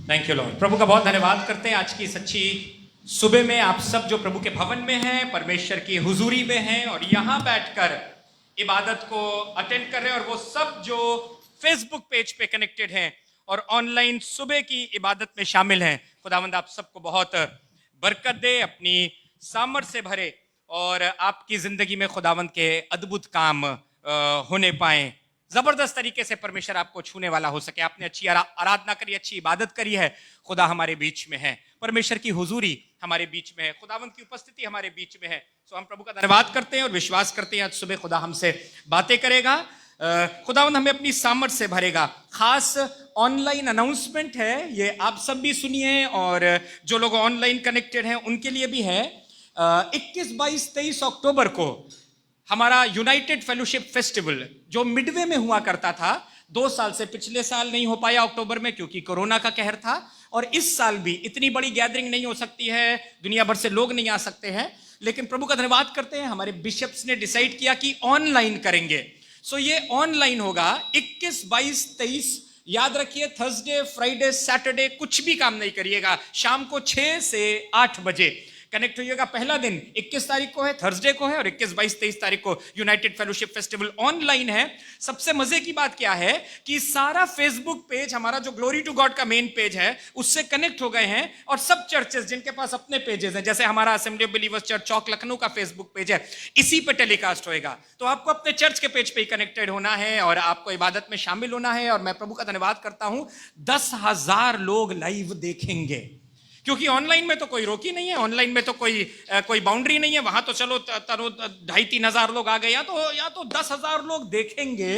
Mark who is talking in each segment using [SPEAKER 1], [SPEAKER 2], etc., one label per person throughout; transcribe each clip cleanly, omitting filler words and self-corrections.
[SPEAKER 1] Thank you Lord. प्रभु का बहुत धन्यवाद करते हैं आज की सच्ची सुबह में आप सब जो प्रभु के भवन में हैं, परमेश्वर की हुजूरी में हैं और यहाँ बैठकर इबादत को अटेंड कर रहे हैं, और वो सब जो फेसबुक पेज पे कनेक्टेड हैं और ऑनलाइन सुबह की इबादत में शामिल हैं। खुदावंद आप सबको बहुत बरकत दे, अपनी सामर्थ से भरे और आपकी जिंदगी में खुदावंद के अद्भुत काम होने पाए। जबरदस्त तरीके से परमेश्वर आपको छूने वाला हो सके। आपने अच्छी आराधना करी, अच्छी इबादत करी है, खुदा हमारे बीच में है, परमेश्वर की हुजूरी हमारे बीच में है, खुदावंद की उपस्थिति हमारे बीच में है। सो हम प्रभु का धन्यवाद करते हैं और विश्वास करते हैं आज सुबह खुदा हमसे बातें करेगा, खुदावंद हमें अपनी सामर्थ से भरेगा। खास ऑनलाइन अनाउंसमेंट है, ये आप सब भी सुनिए और जो लोग ऑनलाइन कनेक्टेड हैं उनके लिए भी है। 21, 22, 23 अक्टूबर को हमारा यूनाइटेड फेलोशिप फेस्टिवल जो मिडवे में हुआ करता था, 2 साल से, पिछले साल नहीं हो पाया अक्टूबर में क्योंकि कोरोना का कहर था, और इस साल भी इतनी बड़ी गैदरिंग नहीं हो सकती है, दुनिया भर से लोग नहीं आ सकते हैं, लेकिन प्रभु का धन्यवाद करते हैं हमारे बिशप्स ने डिसाइड किया कि ऑनलाइन करेंगे। सो ये ऑनलाइन होगा 21, 22, 23। याद रखिए, थर्सडे, फ्राइडे, सैटरडे कुछ भी काम नहीं करिएगा, शाम को 6 से 8 बजे कनेक्ट होइएगा। पहला दिन 21 तारीख को है, थर्सडे को है, और 21, 22, 23 तारीख को यूनाइटेड फेलोशिप फेस्टिवल ऑनलाइन है। सबसे मजे की बात क्या है कि सारा फेसबुक पेज हमारा जो ग्लोरी टू गॉड का मेन पेज है उससे कनेक्ट हो गए हैं, और सब चर्चेस जिनके पास अपने पेजेस हैं, जैसे हमारा असेंबली ऑफ बिलीवर्स चर्च चौक लखनऊ का फेसबुक पेज है, इसी पे टेलीकास्ट होएगा। तो आपको अपने चर्च के पेज पे ही कनेक्टेड होना है और आपको इबादत में शामिल होना है। और मैं प्रभु का धन्यवाद करता हूं, 10,000 लोग लाइव देखेंगे, क्योंकि ऑनलाइन में तो कोई रोकी नहीं है, ऑनलाइन में तो कोई बाउंड्री नहीं है। वहां तो चलो 2,500-3 हजार लोग आ गए, या तो 10,000 लोग देखेंगे,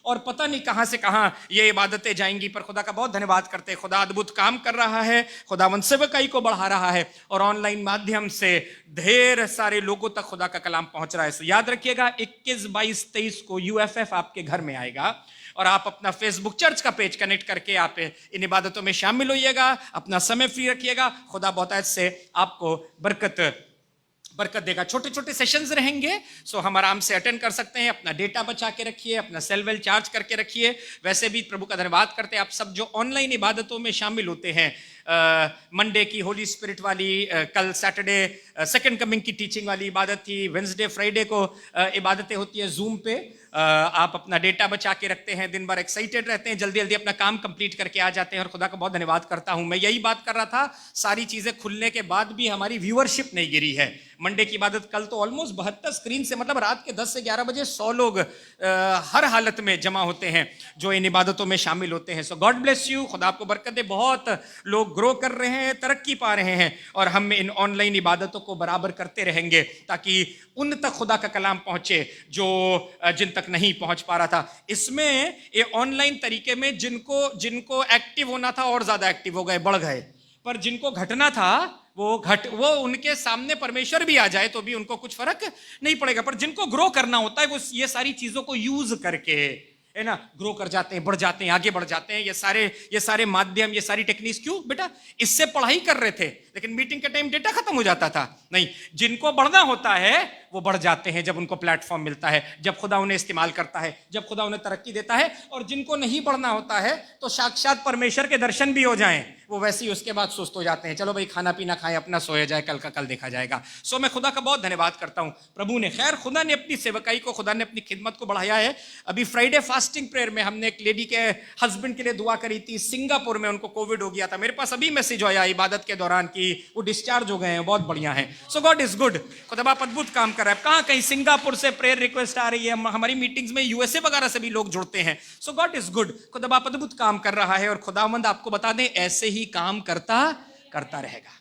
[SPEAKER 1] और पता नहीं कहां से कहां ये इबादतें जाएंगी। पर खुदा का बहुत धन्यवाद करते हैं, खुदा अद्भुत काम कर रहा है, खुदावंद सेवकाई को बढ़ा रहा है, और ऑनलाइन माध्यम से ढेर सारे लोगों तक खुदा का कलाम पहुंच रहा है। सो याद रखिएगा, 21, 22, 23 को यूएफएफ आपके घर में आएगा, और आप अपना फेसबुक चर्च का पेज कनेक्ट करके आप इन इबादतों में शामिल होइएगा, अपना समय फ्री रखिएगा। खुदा बहुतायत से आपको बरकत देगा। छोटे छोटे सेशंस रहेंगे, सो हम आराम से अटेंड कर सकते हैं। अपना डेटा बचा के रखिए, अपना सेल वेल चार्ज करके रखिए। वैसे भी प्रभु का धन्यवाद करते हैं आप सब जो ऑनलाइन इबादतों में शामिल होते हैं। मंडे की होली स्पिरिट वाली, कल सैटरडे सेकंड कमिंग की टीचिंग वाली इबादत थी, वेंसडे फ्राइडे को इबादतें होती है जूम पे। आप अपना डेटा बचा के रखते हैं, दिन भर एक्साइटेड रहते हैं, जल्दी जल्दी अपना काम कंप्लीट करके आ जाते हैं, और खुदा का बहुत धन्यवाद करता हूं। मैं यही बात कर रहा था, सारी चीजें खुलने के बाद भी हमारी व्यूअरशिप नहीं गिरी है। मंडे की इबादत कल तो ऑलमोस्ट 72 स्क्रीन से, मतलब रात के 10 से 11 बजे 100 लोग हर हालत में जमा होते हैं जो इन इबादतों में शामिल होते हैं। सो गॉड ब्लेस यू, खुदा आपको बरकत दे। बहुत लोग ग्रो कर रहे हैं, तरक्की पा रहे हैं, और हम इन ऑनलाइन इबादतों को बराबर करते रहेंगे ताकि उन तक खुदा का कलाम पहुंचे जो जिन तक नहीं पहुंच पा रहा था। इसमें ये ऑनलाइन तरीके में जिनको एक्टिव होना था और ज्यादा एक्टिव हो गए, बढ़ गए, पर जिनको घटना था वो उनके सामने परमेश्वर भी आ जाए तो भी उनको कुछ फर्क नहीं पड़ेगा। पर जिनको ग्रो करना होता है वो ये सारी चीजों को यूज करके, है ना, ग्रो कर जाते हैं, बढ़ जाते हैं, आगे बढ़ जाते हैं। ये सारे माध्यम, ये सारी टेक्निक्स, क्यों बेटा, इससे पढ़ाई कर रहे थे लेकिन मीटिंग के टाइम डेटा खत्म हो जाता था। नहीं, जिनको बढ़ना होता है वो बढ़ जाते हैं जब उनको प्लेटफॉर्म मिलता है, जब खुदा उन्हें इस्तेमाल करता है, जब खुदा उन्हें तरक्की देता है। और जिनको नहीं बढ़ना होता है तो साक्षात परमेश्वर के दर्शन भी हो जाएं, वो वैसे ही उसके बाद सुस्त हो जाते हैं, चलो भाई खाना पीना खाएं, अपना सोया जाए, कल का कल देखा जाएगा। सो मैं खुदा का बहुत धन्यवाद करता हूं। प्रभु ने, खैर खुदा ने अपनी सेवकाई को, खुदा ने अपनी खिदमत को बढ़ाया है। अभी फ्राइडे फास्टिंग प्रेयर में हमने एक लेडी के हस्बैंड के लिए दुआ करी थी, सिंगापुर में उनको कोविड हो गया था। मेरे पास अभी मैसेज आया इबादत के दौरान कि वो डिस्चार्ज हो गए हैं, बहुत बढ़िया है। सो गॉड इज गुड, खुदा बाप अद्भुत काम कर रहा है। कहां कहीं सिंगापुर से प्रेयर रिक्वेस्ट आ रही है, हमारी मीटिंग्स में यूएसए वगैरह से भी लोग जुड़ते हैं। सो गॉड इज गुड, खुदा बाप अद्भुत काम कर रहा है, और खुदावंद आपको बता दें ऐसे ही काम करता रहेगा।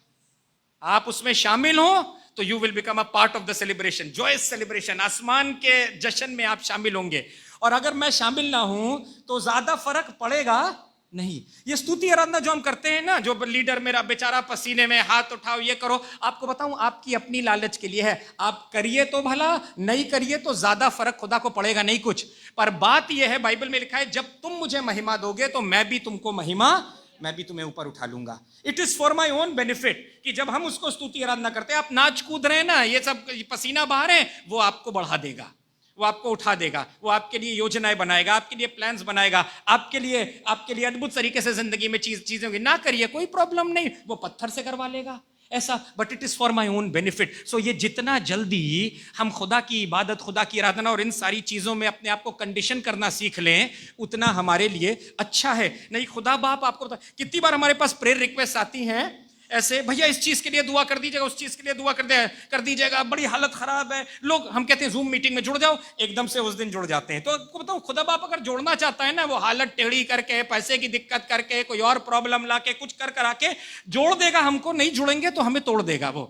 [SPEAKER 1] आप उसमें शामिल हो तो you will become a part of the celebration, joyous celebration, आसमान के जश्न में आप शामिल होंगे। और अगर मैं शामिल ना हूं तो ज्यादा फर्क पड़ेगा नहीं। ये स्तुति आराधना जो हम करते हैं ना, जो लीडर मेरा बेचारा पसीने में, हाथ उठाओ, ये करो, आपको बताऊं आपकी अपनी लालच के लिए है। आप करिए तो भला, नहीं करिए तो ज्यादा फर्क खुदा को पड़ेगा नहीं कुछ। पर बात यह है, बाइबल में लिखा है, जब तुम मुझे महिमा दोगे तो मैं भी तुम्हें ऊपर उठा लूंगा। It is for my own benefit, कि जब हम उसको स्तुति आराधना करते हैं, आप नाच कूद रहे हैं ना, ये सब पसीना बहा रहे हैं, वो आपको बढ़ा देगा। वो आपको उठा देगा, वो आपके लिए योजनाएं बनाएगा, आपके लिए प्लान्स बनाएगा, आपके लिए अद्भुत तरीके से जिंदगी में चीजें होंगी। ना करिए, कोई प्रॉब्लम नहीं, वो पत्थर से करवा लेगा ऐसा, but it is for my own benefit. So ये जितना जल्दी हम खुदा की इबादत, खुदा की आराधना और इन सारी चीजों में अपने आप को कंडीशन करना सीख लें, उतना हमारे लिए अच्छा है। नहीं, खुदा बाप आपको पता, कितनी बार हमारे पास प्रेयर रिक्वेस्ट आती हैं ऐसे, भैया इस चीज के लिए दुआ कर दीजिएगा, उस चीज के लिए दुआ कर दीजिएगा, बड़ी हालत खराब है। लोग, हम कहते हैं जूम मीटिंग में जुड़ जाओ, एकदम से उस दिन जुड़ जाते हैं। तो आपको बताऊं, खुदा बाप अगर जोड़ना चाहता है ना, वो हालत टेढ़ी करके, पैसे की दिक्कत करके, कोई और प्रॉब्लम लाके, कुछ कर के जोड़ देगा हमको। नहीं जुड़ेंगे तो हमें तोड़ देगा वो।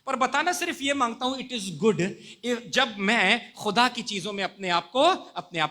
[SPEAKER 1] पर बताना सिर्फ ये मांगता हूं, इट इज गुड जब मैं खुदा की चीजों में अपने आप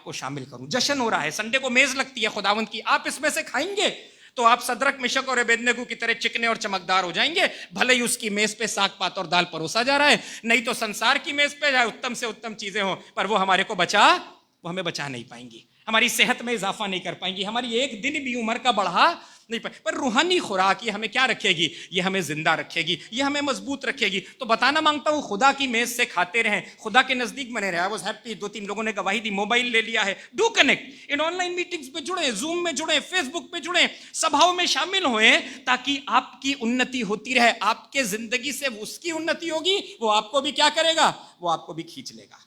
[SPEAKER 1] को शामिल करूं। जश्न हो रहा है, संडे को मेज लगती है खुदावंत की, आप इसमें से खाएंगे तो आप सदरक, मिशक और अबेदनगो की तरह चिकने और चमकदार हो जाएंगे। भले ही उसकी मेज पे साग पात और दाल परोसा जा रहा है, नहीं तो संसार की मेज पे जाए उत्तम से उत्तम चीजें हो, पर वो हमें बचा नहीं पाएंगी, हमारी सेहत में इजाफा नहीं कर पाएंगी, हमारी एक दिन भी उम्र का बढ़ा नहीं पाए। पर रूहानी खुराक ये हमें क्या रखेगी? ये हमें जिंदा रखेगी, ये हमें मजबूत रखेगी। तो बताना मांगता हूं, खुदा की मेज से खाते रहें, खुदा के नजदीक बने रहे। आई वाज हैप्पी, 2-3 लोगों ने गवाही दी, मोबाइल ले लिया है। Do connect, in online meetings में जुड़े, जूम में जुड़े, फेसबुक पे जुड़े, सभाओं में शामिल हुए, ताकि आपकी उन्नति होती रहे। आपके जिंदगी से उसकी उन्नति होगी, वो आपको भी क्या करेगा? वो आपको भी खींच लेगा।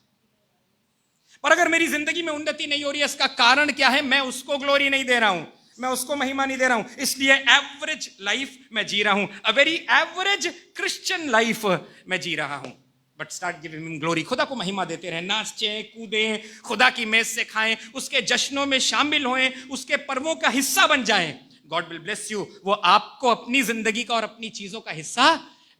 [SPEAKER 1] पर अगर मेरी जिंदगी में उन्नति नहीं हो रही है, इसका कारण क्या है? मैं उसको ग्लोरी नहीं दे रहा हूं, मैं उसको महिमा नहीं दे रहा हूं, इसलिए एवरेज लाइफ मैं जी रहा हूं, a very average Christian life मैं जी रहा हूं। But start giving him glory, खुदा को महिमा देते रहे, नाचें, कूदें, खुदा की मेज से खाएं, उसके जश्नों में शामिल होएं, उसके पर्वों का हिस्सा बन जाएं। God will bless you. वो आपको अपनी जिंदगी का और अपनी चीजों का हिस्सा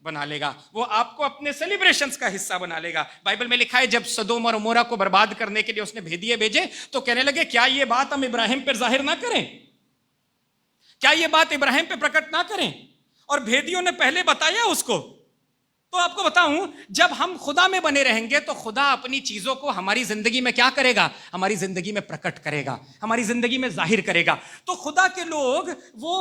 [SPEAKER 1] बना लेगा, वो आपको अपने सेलिब्रेशंस का हिस्सा बना लेगा। बाइबल में लिखा है, जब सदोम और अमोरा को बर्बाद करने के लिए उसने भेदिए भेजे, तो कहने लगे, क्या ये बात हम इब्राहिम पर जाहिर ना करें? क्या ये बात इब्राहिम पे प्रकट ना करें? और भेदियों ने पहले बताया उसको। तो आपको बताऊं, जब हम खुदा में बने रहेंगे तो खुदा अपनी चीजों को हमारी जिंदगी में क्या करेगा? हमारी जिंदगी में प्रकट करेगा, हमारी जिंदगी में जाहिर करेगा। तो खुदा के लोग वो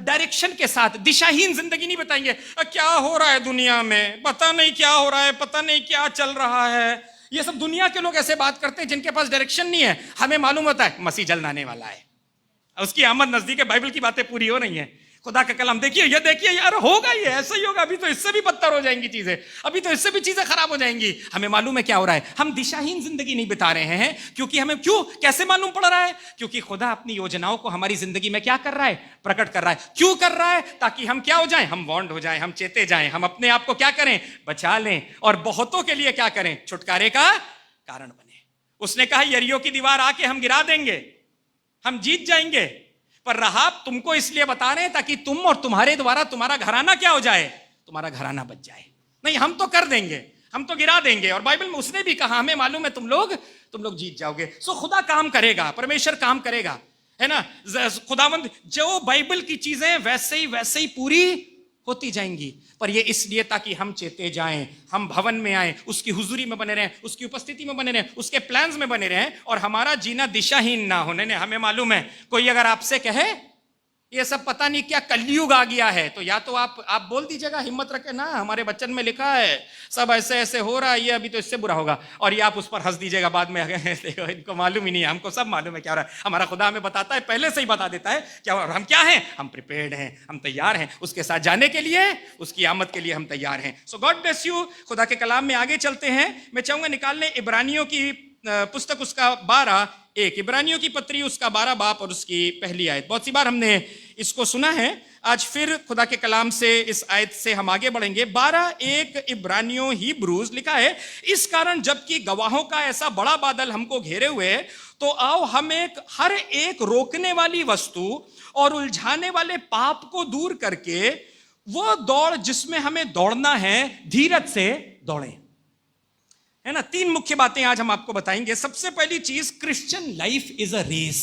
[SPEAKER 1] डायरेक्शन के साथ दिशाहीन जिंदगी नहीं बताएंगे। क्या हो रहा है दुनिया में, पता नहीं क्या हो रहा है, पता नहीं क्या चल रहा है। ये सब दुनिया के लोग ऐसे बात करते हैं जिनके पास डायरेक्शन नहीं है। हमें मालूम होता है मसीह जल्द आने वाला है, उसकी आमद नजदीक है, बाइबल की बातें पूरी हो रही हैं, खुदा का कलाम देखिए, ये देखिए यार, होगा ये, ऐसा ही होगा। अभी तो इससे भी बदतर हो जाएंगी चीजें, अभी तो इससे भी चीजें खराब हो जाएंगी। हमें मालूम है क्या हो रहा है। हम दिशाहीन जिंदगी नहीं बिता रहे हैं, क्योंकि हमें कैसे मालूम पड़ रहा है? क्योंकि खुदा अपनी योजनाओं को हमारी जिंदगी में क्या कर रहा है? प्रकट कर रहा है। क्यों कर रहा है? ताकि हम क्या हो जाएं? हम वार्न्ड हो जाएं, हम चेते जाएं, हम अपने आप को क्या करें? बचा लें, और बहुतों के लिए क्या करें? छुटकारे का कारण बने। उसने कहा, यरीहो की दीवार आके हम गिरा देंगे, हम जीत जाएंगे। पर राहाब तुमको इसलिए बता रहे हैं ताकि तुम और तुम्हारे द्वारा तुम्हारा घराना क्या हो जाए? तुम्हारा घराना बच जाए। नहीं, हम तो कर देंगे, हम तो गिरा देंगे। और बाइबल में उसने भी कहा, हमें मालूम है तुम लोग जीत जाओगे। सो खुदा काम करेगा, परमेश्वर काम करेगा, है ना। खुदावंद, जो बाइबल की चीजें वैसे ही पूरी होती जाएंगी। पर ये इसलिए ताकि हम चेते जाएं, हम भवन में आए, उसकी हुजूरी में बने रहें, उसकी उपस्थिति में बने रहें, उसके प्लान्स में बने रहें, और हमारा जीना दिशाहीन ना होने ने। हमें मालूम है, कोई अगर आपसे कहे ये सब पता नहीं क्या कलयुग आ गया है, तो या तो आप बोल दीजिएगा हिम्मत रखे, ना हमारे वचन में लिखा है सब ऐसे ऐसे हो रहा है, ये अभी तो इससे बुरा होगा। और ये आप उस पर हंस दीजिएगा बाद में, देखो इनको मालूम ही नहीं है, हमको सब मालूम है क्या हो रहा है। हमारा खुदा हमें बताता है, पहले से ही बता देता है क्या, और हम क्या हैं? हम प्रिपेयर्ड हैं, हम तैयार हैं उसके साथ जाने के लिए, उसकी आमद के लिए हम तैयार हैं। सो गॉड ब्लेस यू। खुदा के कलाम में आगे चलते हैं। मैं चाहूंगा निकालने इब्रानियों की पुस्तक, उसका 12:1, इब्रानियों की पत्री, उसका 12 बाप और उसकी पहली आयत। बहुत सी बार हमने इसको सुना है, आज फिर खुदा के कलाम से इस आयत से हम आगे बढ़ेंगे। 12:1 इब्रानियों हिब्रूज लिखा है, इस कारण जबकि गवाहों का ऐसा बड़ा बादल हमको घेरे हुए, तो आओ हम हर एक रोकने वाली वस्तु और उलझाने वाले पाप को दूर करके वो दौड़ जिसमें हमें दौड़ना है, धीरज से दौड़ें। है ना। 3 मुख्य बातें आज हम आपको बताएंगे। सबसे पहली चीज, Christian life is a race.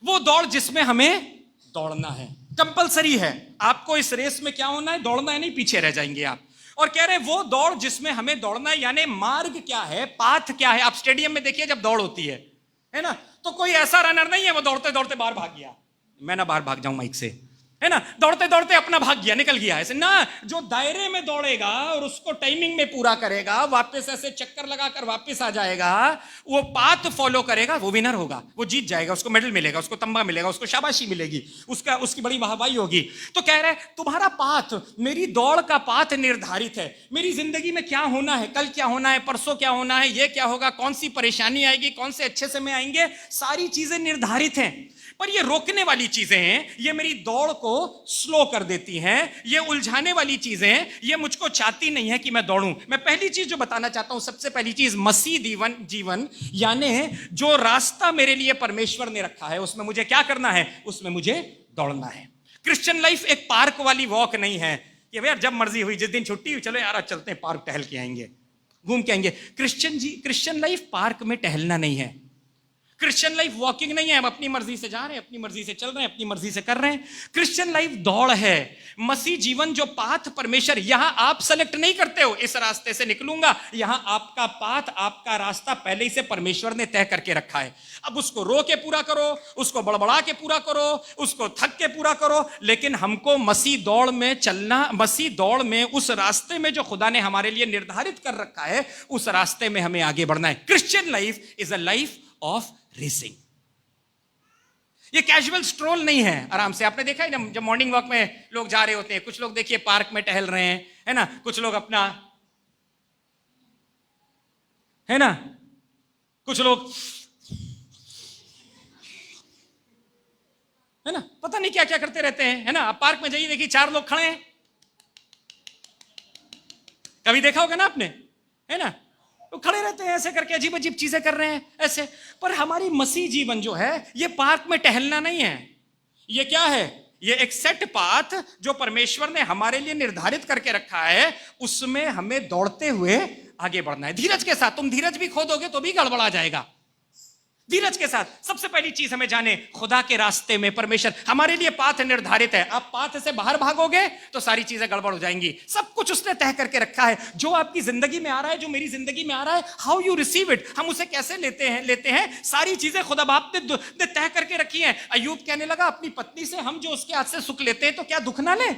[SPEAKER 1] वो दौड़ जिसमें हमें दौड़ना है, कंपलसरी है। आपको इस रेस में क्या होना है? दौड़ना है, नहीं पीछे रह जाएंगे आप। और कह रहे हैं वो दौड़ जिसमें हमें दौड़ना है, यानी मार्ग क्या है, पाथ क्या है। आप स्टेडियम में देखिए जब दौड़ होती है ना, तो कोई ऐसा रनर नहीं है वो दौड़ते दौड़ते बाहर भाग गया। मैं ना बाहर भाग जाऊं माइक से, है ना, दौड़ते दौड़ते अपना भाग गया, निकल गया। ऐसे ना, जो दायरे में दौड़ेगा और उसको टाइमिंग में पूरा करेगा, वापस ऐसे चक्कर लगाकर वापस आ जाएगा, वो पाथ फॉलो करेगा, वो विनर होगा, वो जीत जाएगा, उसको मेडल मिलेगा, उसको तंबा मिलेगा, उसको शाबाशी मिलेगी, उसकी बड़ी वाहवाही होगी। तो कह रहे तुम्हारा पाथ, मेरी दौड़ का पाथ निर्धारित है। मेरी जिंदगी में क्या होना है, कल क्या होना है, परसों क्या होना है, ये क्या होगा, कौन सी परेशानी आएगी, कौन से अच्छे समय आएंगे, सारी चीजें निर्धारित हैं। पर ये रोकने वाली चीजें हैं, ये मेरी दौड़ को स्लो कर देती हैं, ये उलझाने वाली चीजें, ये मुझको चाहती नहीं है कि मैं दौड़ूं। मैं पहली चीज जो बताना चाहता हूं, सबसे पहली चीज, मसीह जीवन यानी जो रास्ता मेरे लिए परमेश्वर ने रखा है, उसमें मुझे क्या करना है, उसमें मुझे दौड़ना है। क्रिश्चियन लाइफ एक पार्क वाली वॉक नहीं है कि भैया जब मर्जी हुई, जिस दिन छुट्टी हुई, चलो यार आज चलते हैं पार्क, टहल के आएंगे, घूम के आएंगे। क्रिश्चियन लाइफ पार्क में टहलना नहीं है। क्रिश्चियन लाइफ वॉकिंग नहीं है, हम अपनी मर्जी से जा रहे हैं, अपनी मर्जी से चल रहे हैं, अपनी मर्जी से कर रहे हैं। क्रिश्चियन लाइफ दौड़ है। मसीह जीवन जो पाथ परमेश्वर, यहां आप सेलेक्ट नहीं करते हो, इस रास्ते से निकलूंगा, यहां आपका पाथ, आपका रास्ता पहले ही से परमेश्वर ने तय करके रखा है। अब उसको रो के पूरा करो, उसको बड़बड़ा के पूरा करो, उसको थक के पूरा करो, लेकिन हमको मसीह दौड़ में चलना, मसीह दौड़ में उस रास्ते में जो खुदा ने हमारे लिए निर्धारित कर रखा है, उस रास्ते में हमें आगे बढ़ना है। Christian life is a life of racing. ये कैजुअल स्ट्रोल नहीं है, आराम से। आपने देखा है ना, जब मॉर्निंग वॉक में लोग जा रहे होते हैं, कुछ लोग देखिए पार्क में टहल रहे हैं, है ना, कुछ लोग अपना, है ना, कुछ लोग, है ना, पता नहीं क्या क्या करते रहते हैं, है ना। आप पार्क में जाइए, देखिए 4 लोग खड़े हैं, कभी देखा होगा ना आपने, है ना, तो खड़े रहते हैं ऐसे करके, अजीब अजीब चीजें कर रहे हैं ऐसे। पर हमारी मसीह जीवन जो है, ये पार्क में टहलना नहीं है। ये क्या है, ये एक सेट पाथ जो परमेश्वर ने हमारे लिए निर्धारित करके रखा है, उसमें हमें दौड़ते हुए आगे बढ़ना है, धीरज के साथ। तुम धीरज भी खो दोगे तो भी गड़बड़ा जाएगा। धीरज के साथ सबसे पहली चीज हमें जाने, खुदा के रास्ते में परमेश्वर हमारे लिए पाथ निर्धारित है। आप पाथ से बाहर भागोगे तो सारी चीजें गड़बड़ हो जाएंगी। सब कुछ उसने तय करके रखा है। जो आपकी जिंदगी में आ रहा है, जो मेरी जिंदगी में आ रहा है, हाउ यू रिसीव इट, हम उसे कैसे लेते हैं, सारी चीजें खुदा बाप ने तय करके रखी हैं। अय्यूब कहने लगा अपनी पत्नी से, हम जो उसके हाथ से सुख लेते हैं तो क्या दुख ना ले।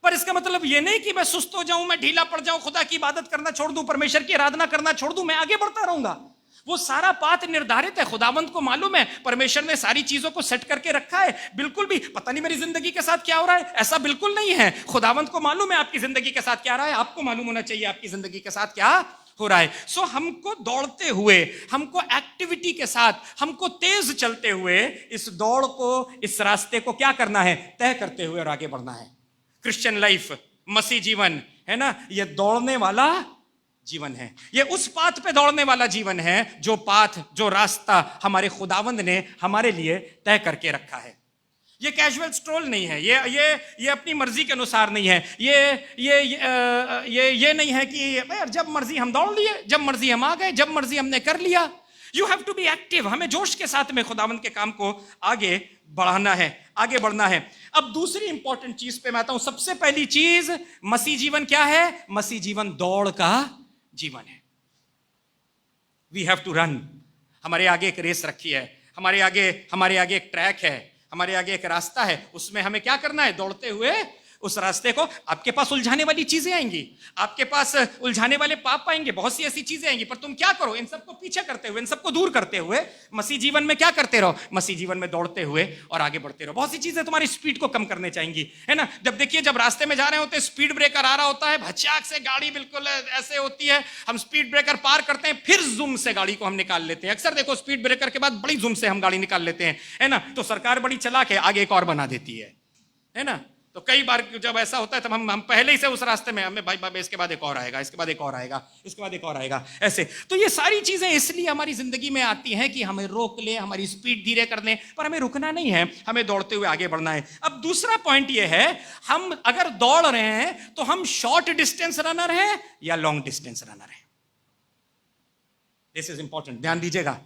[SPEAKER 1] पर इसका मतलब यह नहीं कि मैं सुस्त हो जाऊं, मैं ढीला पड़ जाऊं, खुदा की इबादत करना छोड़ दूं, परमेश्वर की आराधना करना छोड़ दूं, मैं आगे बढ़ता रहूंगा। वो सारा पाथ निर्धारित है, खुदावंत को मालूम है, परमेश्वर ने सारी चीजों को सेट करके रखा है। बिल्कुल भी पता नहीं मेरी जिंदगी के साथ क्या हो रहा है, ऐसा बिल्कुल नहीं है। खुदावंत को मालूम है आपकी जिंदगी के साथ क्या रहा है, आपको मालूम होना चाहिए आपकी जिंदगी के साथ क्या हो रहा है। सो हमको दौड़ते हुए, हमको एक्टिविटी के साथ, हमको तेज चलते हुए इस दौड़ को, इस रास्ते को क्या करना है, तय करते हुए और आगे बढ़ना है। क्रिश्चियन लाइफ, मसीह जीवन है ना, यह दौड़ने वाला जीवन है। ये उस पाथ पे दौड़ने वाला जीवन है, जो पाथ, जो रास्ता हमारे खुदावंद ने हमारे लिए तय करके रखा है। ये कैजुअल स्ट्रोल नहीं है, ये अपनी मर्जी के अनुसार नहीं है। ये नहीं है कि यार जब मर्जी हम दौड़ लिए, जब मर्जी हम आ गए, जब मर्जी हमने कर लिया। You have to be active. हमें जोश के साथ में खुदावंद के काम को आगे बढ़ाना है, आगे बढ़ना है। अब दूसरी इंपॉर्टेंट चीज पे मैं आता हूं। सबसे पहली चीज, मसीह जीवन क्या है? मसीह जीवन दौड़ का जीवन है। We have to run. हमारे आगे एक रेस रखी है, हमारे आगे एक ट्रैक है, हमारे आगे एक रास्ता है, उसमें हमें क्या करना है? दौड़ते हुए उस रास्ते को। आपके पास उलझाने वाली चीजें आएंगी, आपके पास उलझाने वाले पाप आएंगे, बहुत सी ऐसी चीजें आएंगी, पर तुम क्या करो? इन सबको पीछे करते हुए, इन सबको दूर करते हुए मसीह जीवन में क्या करते रहो? मसीह जीवन में दौड़ते हुए और आगे बढ़ते रहो। बहुत सी चीजें तुम्हारी स्पीड को कम करने चाहेंगी, है ना। जब देखिए, जब रास्ते में जा रहे होते, स्पीड ब्रेकर आ रहा होता है, भचाक से गाड़ी बिल्कुल ऐसे होती है, हम स्पीड ब्रेकर पार करते हैं, फिर जूम से गाड़ी को हम निकाल लेते हैं। अक्सर देखो, स्पीड ब्रेकर के बाद बड़ी जूम से हम गाड़ी निकाल लेते हैं, है ना। तो सरकार बड़ी चालाक है, आगे एक और बना देती है ना। तो कई बार जब ऐसा होता है, तब हम पहले ही से उस रास्ते में, हमें भाई इसके बाद एक और आएगा, इसके बाद एक और आएगा, इसके बाद एक और आएगा, ऐसे। तो ये सारी चीजें इसलिए हमारी जिंदगी में आती हैं कि हमें रोक ले, हमारी स्पीड धीरे कर ले, पर हमें रुकना नहीं है, हमें दौड़ते हुए आगे बढ़ना है। अब दूसरा पॉइंट ये है, हम अगर दौड़ रहे हैं तो हम शॉर्ट डिस्टेंस रनर हैं या लॉन्ग डिस्टेंस रनर हैं। दिस इज इंपॉर्टेंट, ध्यान दीजिएगा।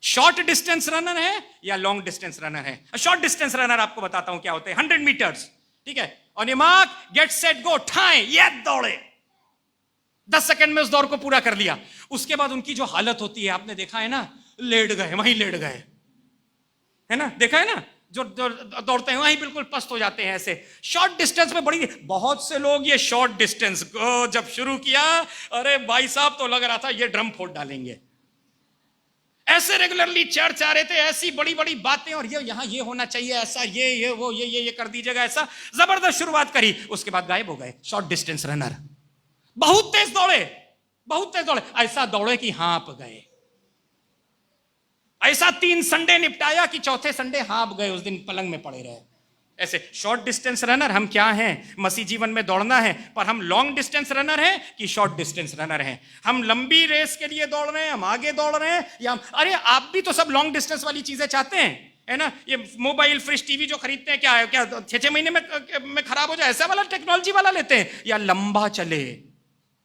[SPEAKER 1] शॉर्ट डिस्टेंस रनर है या लॉन्ग डिस्टेंस रनर है। शॉर्ट डिस्टेंस रनर आपको बताता हूं क्या होते हैं। 100 मीटर्स, ठीक है, on your mark, get set go, ठाए, ये दौड़े, 10 सेकंड में उस दौड़ को पूरा कर लिया। उसके बाद उनकी जो हालत होती है, आपने देखा है ना, लेट गए, वहीं लेट गए, है ना, देखा है ना, जो दौड़ते हैं वहीं बिल्कुल पस्त हो जाते हैं। ऐसे शॉर्ट डिस्टेंस में बड़ी, बहुत से लोग ये शॉर्ट डिस्टेंस को जब शुरू किया, अरे भाई साहब तो लग रहा था ये ड्रम फोड़ डालेंगे। ऐसे रेगुलरली चर्च आ रहे थे, ऐसी बड़ी बड़ी बातें, और ये यहाँ ये होना चाहिए, ऐसा ये वो ये कर दीजिएगा, ऐसा जबरदस्त शुरुआत करी। उसके बाद गायब हो गए। शॉर्ट डिस्टेंस रनर बहुत तेज दौड़े, बहुत तेज दौड़े, ऐसा दौड़े कि हाँप गए। ऐसा 3 संडे निपटाया कि चौथे संडे हाँप गए, उस दिन पलंग में पड़े रहे। ऐसे शॉर्ट डिस्टेंस रनर हम क्या हैं? मसीह जीवन में दौड़ना है, पर हम लॉन्ग डिस्टेंस रनर हैं कि शॉर्ट डिस्टेंस रनर हैं? हम लंबी रेस के लिए दौड़ रहे हैं, हम आगे दौड़ रहे हैं, या अरे आप भी तो सब लॉन्ग डिस्टेंस वाली चीजें चाहते हैं, है ना? ये मोबाइल, फ्रिज, टीवी जो खरीदते हैं, क्या है, क्या 6-6 महीने में खराब हो जाए, ऐसा वाला टेक्नोलॉजी वाला लेते हैं? या लंबा चले,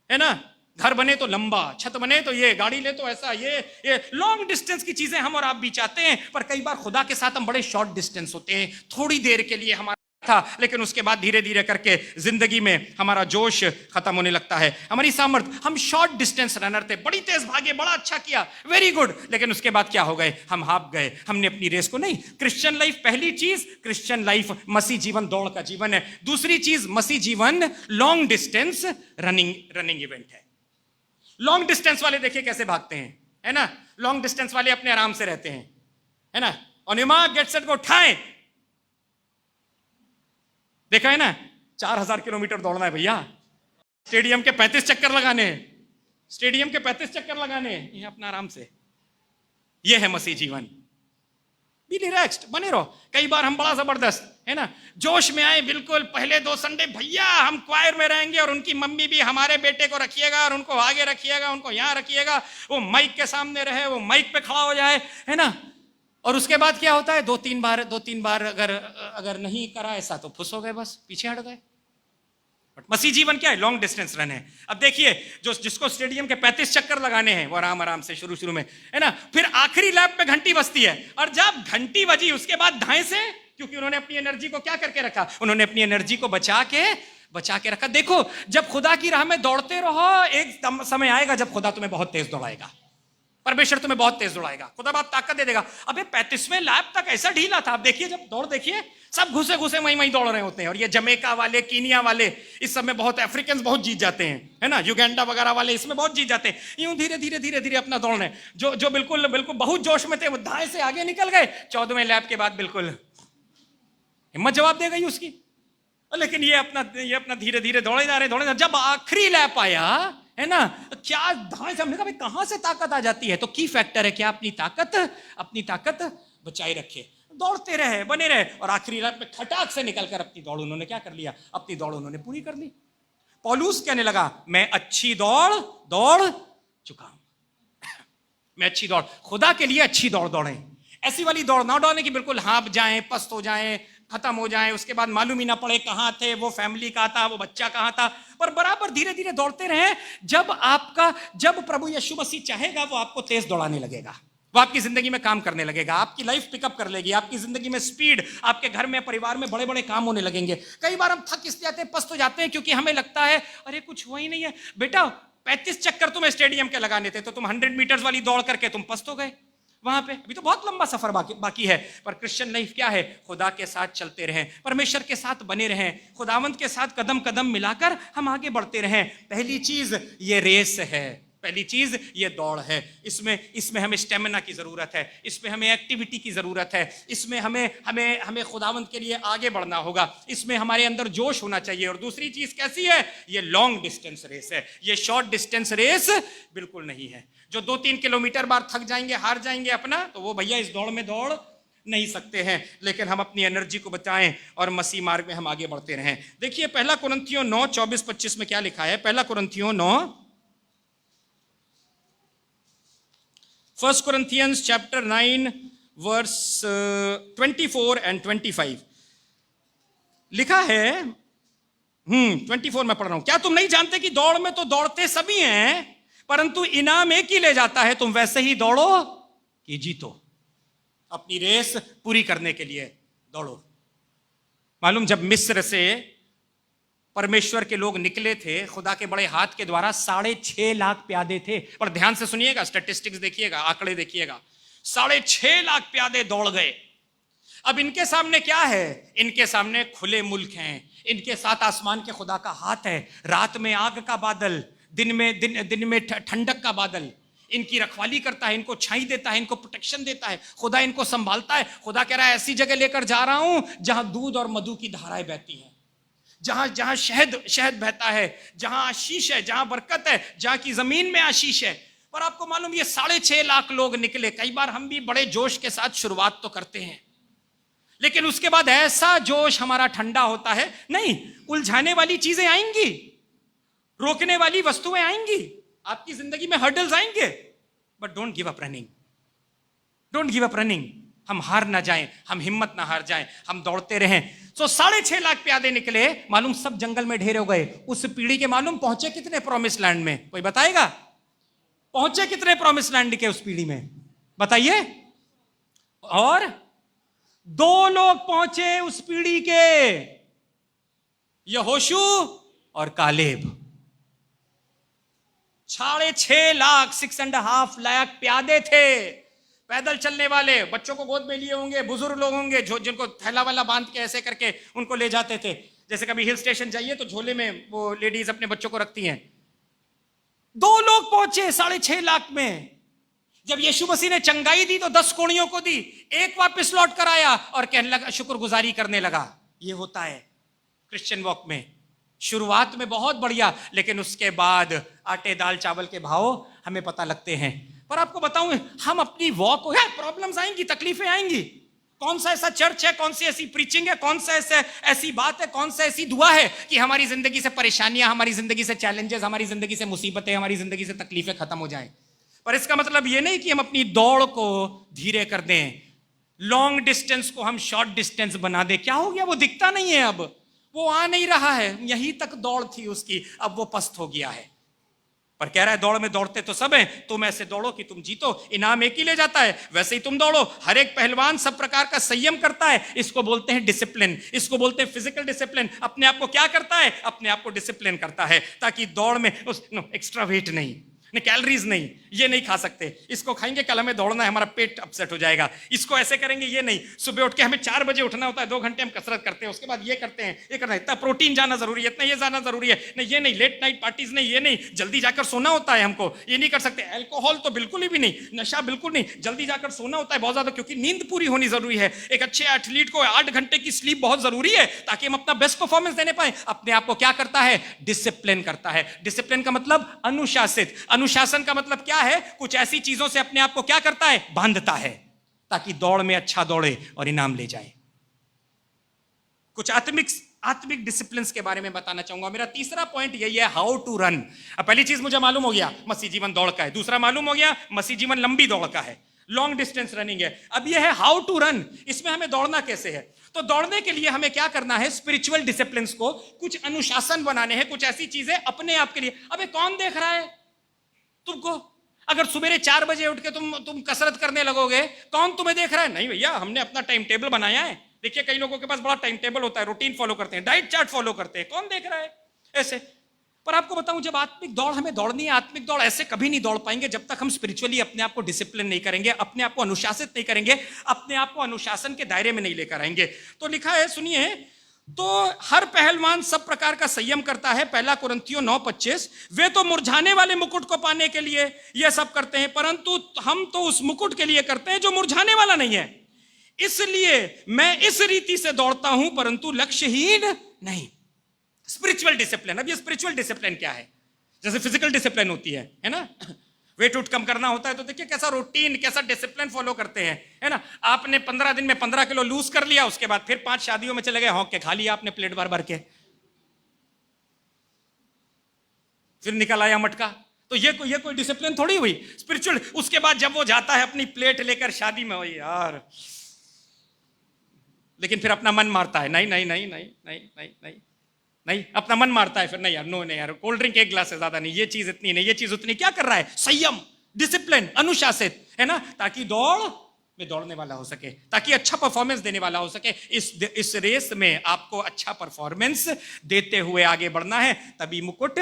[SPEAKER 1] है ना? घर बने तो लंबा, छत बने तो ये, गाड़ी ले तो ऐसा, ये लॉन्ग डिस्टेंस की चीजें हम और आप भी चाहते हैं। पर कई बार खुदा के साथ हम बड़े शॉर्ट डिस्टेंस होते हैं, थोड़ी देर के लिए हमारा था, लेकिन उसके बाद धीरे धीरे करके जिंदगी में हमारा जोश खत्म होने लगता है, हमारी सामर्थ्य। हम शॉर्ट डिस्टेंस रनर थे, बड़ी तेज भागे, बड़ा अच्छा किया, वेरी गुड, लेकिन उसके बाद क्या हो गए? हम हाँप गए, हमने अपनी रेस को नहीं। क्रिश्चियन लाइफ, पहली चीज क्रिश्चियन लाइफ मसीह जीवन दौड़ का जीवन है। दूसरी चीज मसीह जीवन लॉन्ग डिस्टेंस रनिंग इवेंट है। लॉन्ग डिस्टेंस वाले देखिए कैसे भागते हैं, है ना? लॉन्ग डिस्टेंस वाले अपने आराम से रहते हैं, है ना? On your mark get set go, उठाएं। देखा है ना, 4000 किलोमीटर दौड़ना है भैया, स्टेडियम के 35 चक्कर लगाने, स्टेडियम के 35 चक्कर लगाने, ये अपना आराम से। ये है मसीह जीवन। बी रिलैक्स्ड, बने रहो। कई बार हम बड़ा जबरदस्त, है ना, जोश में आए, बिल्कुल पहले 2 संडे भैया हम क्वायर में रहेंगे, और उनकी मम्मी भी हमारे बेटे को रखिएगा, और उनको आगे रखिएगा, उनको यहां रखिएगा, वो माइक के सामने रहे, वो माइक पे खड़ा हो जाए, है ना? और उसके बाद क्या होता है? 2-3 बार अगर नहीं करा ऐसा तो फुस हो गए, बस पीछे हट गए। मसीह जीवन क्या है? लॉन्ग डिस्टेंस रन है। अब देखिए, जिसको स्टेडियम के 35 चक्कर लगाने हैं, वो आराम से शुरू में, है ना, फिर आखिरी लैप पे घंटी बजती है, और जब घंटी बजी उसके बाद धाए से, क्योंकि उन्होंने अपनी एनर्जी को क्या करके रखा? उन्होंने अपनी एनर्जी को बचा के रखा। देखो, जब खुदा की राह में दौड़ते रहो, एक समय आएगा जब खुदा तुम्हें बहुत तेज दौड़ाएगा, परमेश्वर तुम्हें बहुत तेज दौड़ाएगा, खुदा बात ताकत दे देगा। अबे 35वें लैप तक ऐसा ढीला था। अब देखिए, जब दौड़ देखिए, सब घुसे वहीं दौड़ रहे होते हैं, और ये जमैका वाले, कीनिया वाले, इस सब में बहुत अफ्रीकन बहुत जीत जाते हैं, है ना, युगांडा वगैरह वाले इसमें बहुत जीत जाते हैं। यूं धीरे धीरे अपना दौड़ रहे हैं। जो बिल्कुल बहुत जोश में थे, वो दाएं से आगे निकल गए। 14वें लैप के बाद बिल्कुल हिम्मत जवाब दे गई उसकी, लेकिन ये अपना धीरे धीरे दौड़े जा रहे। जब आखिरी लैप आया, है ना, क्या धाए से हमने कहा कहां से ताकत आ जाती है? तो की फैक्टर है क्या? अपनी ताकत बचाए रखे, दौड़ते रहे, बने रहे, और आखिरी लैप में खटाक से निकलकर अपनी दौड़ उन्होंने क्या कर लिया? अपनी दौड़ उन्होंने पूरी कर ली। पौलुस कहने लगा, मैं अच्छी दौड़ चुका हूं। मैं अच्छी दौड़, खुदा के लिए अच्छी दौड़ दौड़े। ऐसी वाली दौड़ ना दौड़ने की बिल्कुल हाँप जाएं, पस्त हो जाएं, खत्म हो जाए, उसके बाद मालूम ही ना पड़े कहां थे, वो फैमिली कहां था, वो बच्चा कहां था। पर बराबर धीरे धीरे दौड़ते रहे। जब प्रभु यीशु मसीह चाहेगा, वो आपको तेज दौड़ाने लगेगा, वो आपकी जिंदगी में काम करने लगेगा, आपकी लाइफ पिकअप कर लेगी, आपकी जिंदगी में स्पीड, आपके घर में, परिवार में बड़े बड़े काम होने लगेंगे। कई बार हम थक जाते हैं, पस्त हो जाते हैं, क्योंकि हमें लगता है अरे कुछ हुआ ही नहीं है। बेटा 35 चक्कर तुम्हें स्टेडियम के लगाने थे, तो तुम 100 मीटर्स वाली दौड़ करके तुम पस्त हो गए वहां पे। अभी तो बहुत लंबा सफर बाकी है। पर क्रिश्चियन लाइफ क्या है? खुदा के साथ चलते रहें, परमेश्वर के साथ बने रहें, खुदावंत के साथ कदम कदम मिलाकर हम आगे बढ़ते रहें। पहली चीज ये रेस है, पहली चीज ये दौड़ है। इसमें हमें स्टेमिना की जरूरत है, इसमें हमें एक्टिविटी की जरूरत है, इसमें हमें खुदावंत के लिए आगे बढ़ना होगा, इसमें हमारे अंदर जोश होना चाहिए। और दूसरी चीज कैसी है? ये लॉन्ग डिस्टेंस रेस है, ये शॉर्ट डिस्टेंस रेस बिल्कुल नहीं है। जो 2-3 किलोमीटर बार थक जाएंगे, हार जाएंगे अपना, तो वो भैया इस दौड़ में दौड़ नहीं सकते हैं। लेकिन हम अपनी एनर्जी को बचाएं और मसीह मार्ग में हम आगे बढ़ते रहें। देखिए 1 कुरिन्थियों 9:24-25 में क्या लिखा है? 1 कुरिन्थियों 1 Corinthians chapter 9 verse 24 and 25 लिखा है। 24 में पढ़ रहा हूं। क्या तुम नहीं जानते कि दौड़ में तो दौड़ते सभी हैं, परंतु इनाम एक ही ले जाता है। तुम वैसे ही दौड़ो कि जीतो। अपनी रेस पूरी करने के लिए दौड़ो। मालूम, जब मिस्र से परमेश्वर के लोग निकले थे, खुदा के बड़े हाथ के द्वारा 6.5 लाख प्यादे थे। पर ध्यान से सुनिएगा, स्टैटिस्टिक्स देखिएगा, आंकड़े देखिएगा, 6.5 लाख प्यादे दौड़ गए। अब इनके सामने क्या है? इनके सामने खुले मुल्क हैं, इनके साथ आसमान के खुदा का हाथ है, रात में आग का बादल, दिन में ठंडक का बादल इनकी रखवाली करता है, इनको छाई देता है, इनको प्रोटेक्शन देता है, खुदा इनको संभालता है। खुदा कह रहा है ऐसी जगह लेकर जा रहा हूं जहां दूध और मधु की धाराएं बहती हैं, जहां जहां शहद बहता है, जहां आशीष है, जहां बरकत है, जहां की जमीन में आशीष है। पर आपको मालूम ये 6.5 लाख लोग निकले। कई बार हम भी बड़े जोश के साथ शुरुआत तो करते हैं, लेकिन उसके बाद ऐसा जोश हमारा ठंडा होता है। नहीं, उलझाने वाली चीजें आएंगी, रोकने वाली वस्तुएं आएंगी, आपकी जिंदगी में हर्डल्स आएंगे, but don't give up running, don't give up running. हम हार ना जाएं, हम हिम्मत ना हार जाएं, हम दौड़ते रहें। 6.5 लाख प्यादे निकले, मालूम सब जंगल में ढेर हो गए। उस पीढ़ी के मालूम पहुंचे कितने प्रॉमिस लैंड में? कोई बताएगा? पहुंचे कितने प्रॉमिस लैंड के उस पीढ़ी में? बताइए। और 2 लोग पहुंचे उस पीढ़ी के, यहोशू और कालेब। 6.5 लाख, 6.5 लाख प्यादे थे, पैदल चलने वाले, बच्चों को गोद में लिए होंगे, बुजुर्ग लोग होंगे जो जिनको थैला वाला बांध के ऐसे करके उनको ले जाते थे। जैसे कभी हिल स्टेशन जाइए तो झोले में वो लेडीज अपने बच्चों को रखती हैं। 2 लोग पहुंचे 6.5 लाख में। जब यीशु मसीह ने चंगाई दी तो 10 कोड़ियों को दी, एक वापस लौट कर आया और कहने लगा, शुक्रगुजारी करने लगा। ये होता है क्रिश्चियन वॉक में। शुरुआत में बहुत बढ़िया, लेकिन उसके बाद आटे दाल चावल के भाव हमें पता लगते हैं। पर आपको बताऊं, हम अपनी वॉक, प्रॉब्लम्स आएंगी, तकलीफें आएंगी। कौन सा ऐसा चर्च है, कौन सी ऐसी प्रीचिंग है, कौन सा ऐसी बात है, कौन सा ऐसी दुआ है कि हमारी जिंदगी से परेशानियां, हमारी जिंदगी से चैलेंजेस, हमारी जिंदगी से मुसीबतें, हमारी जिंदगी से तकलीफें खत्म हो जाएं। पर इसका मतलब यह नहीं कि हम अपनी दौड़ को धीरे कर दें, लॉन्ग डिस्टेंस को हम शॉर्ट डिस्टेंस बना दें। क्या हो गया? वो दिखता नहीं है, अब वो आ नहीं रहा है। यहीं तक दौड़ थी उसकी, अब वो पस्त हो गया है। पर कह रहा है दौड़ में दौड़ते तो सब हैं, तुम ऐसे दौड़ो कि तुम जीतो, इनाम एक ही ले जाता है, वैसे ही तुम दौड़ो। हर एक पहलवान सब प्रकार का संयम करता है, इसको बोलते हैं डिसिप्लिन, इसको बोलते हैं फिजिकल डिसिप्लिन। अपने आप को क्या करता है? अपने आप को डिसिप्लिन करता है, ताकि दौड़ में एक्स्ट्रा वेट नहीं, कैलोरीज नहीं, ये नहीं खा सकते, इसको खाएंगे कल हमें दौड़ना है, हमारा पेट अपसेट हो जाएगा, इसको ऐसे करेंगे, ये नहीं। सुबह उठ के हमें 4 बजे उठना होता है, 2 घंटे हम कसरत करते हैं, उसके बाद ये करते हैं, ये करना है, इतना प्रोटीन जाना जरूरी है, इतना ये जाना जरूरी है, नहीं ये नहीं, लेट नाइट पार्टीज नहीं, ये नहीं, जल्दी जाकर सोना होता है हमको, ये नहीं कर सकते, अल्कोहल तो बिल्कुल भी नहीं, नशा बिल्कुल नहीं, जल्दी जाकर सोना होता है बहुत ज्यादा, क्योंकि नींद पूरी होनी जरूरी है। एक अच्छे एथलीट को 8 घंटे की स्लीप बहुत जरूरी है, ताकि हम अपना बेस्ट परफॉर्मेंस देने पाए। अपने आप को क्या करता है? डिसिप्लिन करता है। डिसिप्लिन का मतलब अनुशासित, अनुशासन का मतलब क्या है? कुछ ऐसी चीजों से अपने आप को क्या करता है? बांधता है, ताकि दौड़ में अच्छा दौड़े और इनाम ले जाए। कुछ आत्मिक डिसिप्लिन के बारे में बताना चाहूंगा। मेरा तीसरा पॉइंट यही है, हाउ टू रन। अब पहली चीज मुझे मालूम हो गया, मसीह जीवन दौड़ का है। दूसरा मालूम हो गया, मसीह जीवन लंबी दौड़ का है, लॉन्ग डिस्टेंस रनिंग है। अब यह है हाउ टू रन। इसमें हमें दौड़ना कैसे है? तो दौड़ने के लिए हमें क्या करना है? स्पिरिचुअल डिसिप्लिन को, कुछ अनुशासन बनाने हैं, कुछ ऐसी चीजें अपने आप के लिए। अबे कौन देख रहा है तुमको? अगर सुबह 4 बजे उठ के तुम कसरत करने लगोगे, कौन तुम्हें देख रहा है? नहीं भैया, हमने अपना टाइम टेबल बनाया है। देखिए कई लोगों के पास बड़ा टाइम टेबल होता है, रूटीन फॉलो करते हैं, डाइट चार्ट फॉलो करते हैं, कौन देख रहा है ऐसे? पर आपको बताऊं, जब आत्मिक दौड़ हमें दौड़नी है, आत्मिक दौड़ ऐसे कभी नहीं दौड़ पाएंगे जब तक हम स्पिरिचुअली अपने आप को डिसिप्लिन नहीं करेंगे, अपने आप को अनुशासित नहीं करेंगे, अपने आप को अनुशासन के दायरे में नहीं लेकर आएंगे। तो लिखा है, सुनिए, तो हर पहलवान सब प्रकार का संयम करता है, 1 कुरिन्थियों 9:25। वे तो मुरझाने वाले मुकुट को पाने के लिए यह सब करते हैं, परंतु हम तो उस मुकुट के लिए करते हैं जो मुरझाने वाला नहीं है। इसलिए मैं इस रीति से दौड़ता हूं, परंतु लक्ष्यहीन नहीं। Spiritual discipline. अब ये स्पिरिचुअल डिसिप्लिन क्या है? जैसे फिजिकल डिसिप्लिन होती है ना, वेट उठ कम करना होता है, तो देखिए कैसा रूटीन, कैसा डिसिप्लिन फॉलो करते हैं, है ना। आपने 15 दिन में 15 किलो लूज कर लिया, उसके बाद फिर 5 शादियों में चले गए, हौंक के खा लिया आपने प्लेट भर भर के, फिर निकल आया मटका। तो ये कोई डिसिप्लिन थोड़ी हुई स्पिरिचुअल। उसके बाद जब वो जाता है अपनी प्लेट लेकर शादी में, वही यार, लेकिन फिर अपना मन मारता है, नहीं नहीं नहीं नहीं नहीं नहीं नहीं नहीं, अपना मन मारता है फिर, नहीं यार, नो नहीं यार, कोल्ड ड्रिंक 1 गिलास से ज्यादा नहीं, ये चीज इतनी नहीं, ये चीज उतनी। क्या कर रहा है? संयम, डिसिप्लिन, अनुशासित, है ना, ताकि दौड़ में दौड़ने वाला हो सके, ताकि अच्छा परफॉर्मेंस देने वाला हो सके। इस रेस में आपको अच्छा परफॉर्मेंस देते हुए आगे बढ़ना है, तभी मुकुट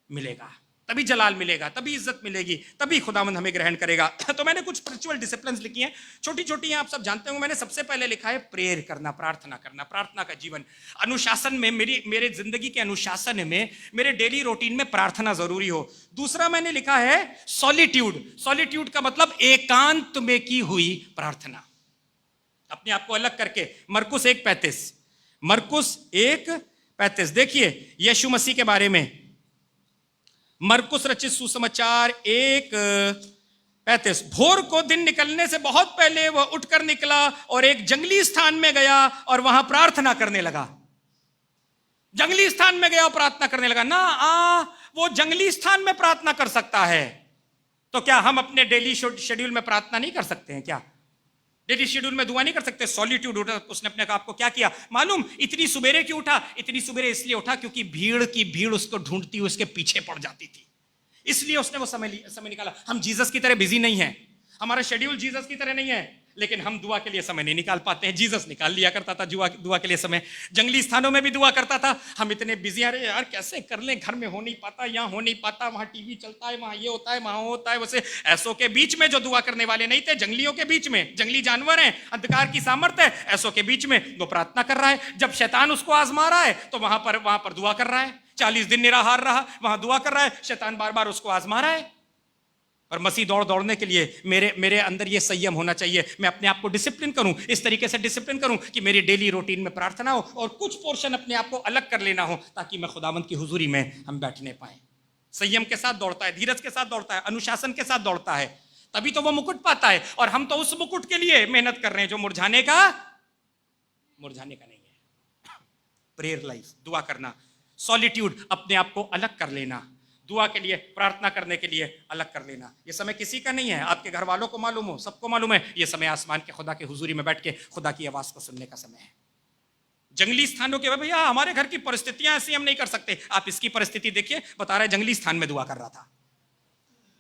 [SPEAKER 1] मिलेगा। तभी जलाल मिलेगा, तभी इज्जत मिलेगी, तभी खुदावंद हमें ग्रहण करेगा। तो मैंने कुछ स्पिरिचुअल डिसिप्लिन्स लिखी हैं, छोटी छोटी हैं, आप सब जानते होंगे। मैंने सबसे पहले लिखा है प्रेयर करना, प्रार्थना करना, प्रार्थना का जीवन। अनुशासन में, मेरे जिंदगी के अनुशासन में, मेरे डेली रूटीन में प्रार्थना जरूरी हो। दूसरा मैंने लिखा है सॉलिट्यूड। सॉलिट्यूड का मतलब एकांत में की हुई प्रार्थना, अपने आप को अलग करके। मरकुस 1:35, मरकुस 1:35 देखिए यीशु मसीह के बारे में। मरकुस रचित सुसमाचार 1:35, भोर को दिन निकलने से बहुत पहले वह उठकर निकला और एक जंगली स्थान में गया और वहां प्रार्थना करने लगा। जंगली स्थान में गया और प्रार्थना करने लगा ना। वो जंगली स्थान में प्रार्थना कर सकता है, तो क्या हम अपने डेली शेड्यूल में प्रार्थना नहीं कर सकते हैं? क्या डेली शेड्यूल में दुआ नहीं कर सकते? सॉलिट्यूड उठा, उसने अपने आप को क्या किया मालूम? इतनी सुबेरे क्यों उठा? इतनी सुबेरे इसलिए उठा क्योंकि भीड़ की भीड़ उसको ढूंढती हुई उसके पीछे पड़ जाती थी, इसलिए उसने वो समय निकाला। हम जीसस की तरह बिजी नहीं है, हमारा शेड्यूल जीसस की तरह नहीं है, लेकिन हम दुआ के लिए समय नहीं निकाल पाते हैं। जीसस निकाल लिया करता था दुआ के लिए समय, जंगली स्थानों में भी दुआ करता था। हम इतने बिजी, अरे यार कैसे कर लें, घर में हो नहीं पाता, यहाँ हो नहीं पाता, वहाँ टीवी चलता है, वहाँ ये होता है, वहाँ होता है। वैसे ऐसों के बीच में जो दुआ करने वाले नहीं थे, जंगलियों के बीच में, जंगली जानवर हैं, अंधकार की सामर्थ्य है, ऐसों के बीच में वो प्रार्थना कर रहा है। जब शैतान उसको आजमा रहा है तो वहां पर दुआ कर रहा है। 40 दिन निराहार रहा, वहां दुआ कर रहा है, शैतान बार बार उसको आजमा रहा है। और मसीह दौड़ने के लिए मेरे अंदर ये संयम होना चाहिए। मैं अपने आप को डिसिप्लिन करूं, इस तरीके से डिसिप्लिन करूं कि मेरी डेली रूटीन में प्रार्थना हो और कुछ पोर्शन अपने आप को अलग कर लेना हो, ताकि मैं खुदावंद की हुजूरी में हम बैठने पाए। संयम के साथ दौड़ता है, धीरज के साथ दौड़ता है, अनुशासन के साथ दौड़ता है, तभी तो वो मुकुट पाता है। और हम तो उस मुकुट के लिए मेहनत कर रहे हैं जो मुरझाने का नहीं है। प्रेयर लाइफ, दुआ करना, सॉलिट्यूड, अपने आप को अलग कर लेना, दुआ के लिए, प्रार्थना करने के लिए अलग कर लेना। ये समय किसी का नहीं है, आपके घर वालों को मालूम हो, सबको मालूम है, ये समय आसमान के खुदा के हुजूरी में बैठ के खुदा की आवाज को सुनने का समय है। जंगली स्थानों के भैया हमारे घर की परिस्थितियां ऐसी हम नहीं कर सकते। आप इसकी परिस्थिति देखिए, बता रहे जंगली स्थान में दुआ कर रहा था,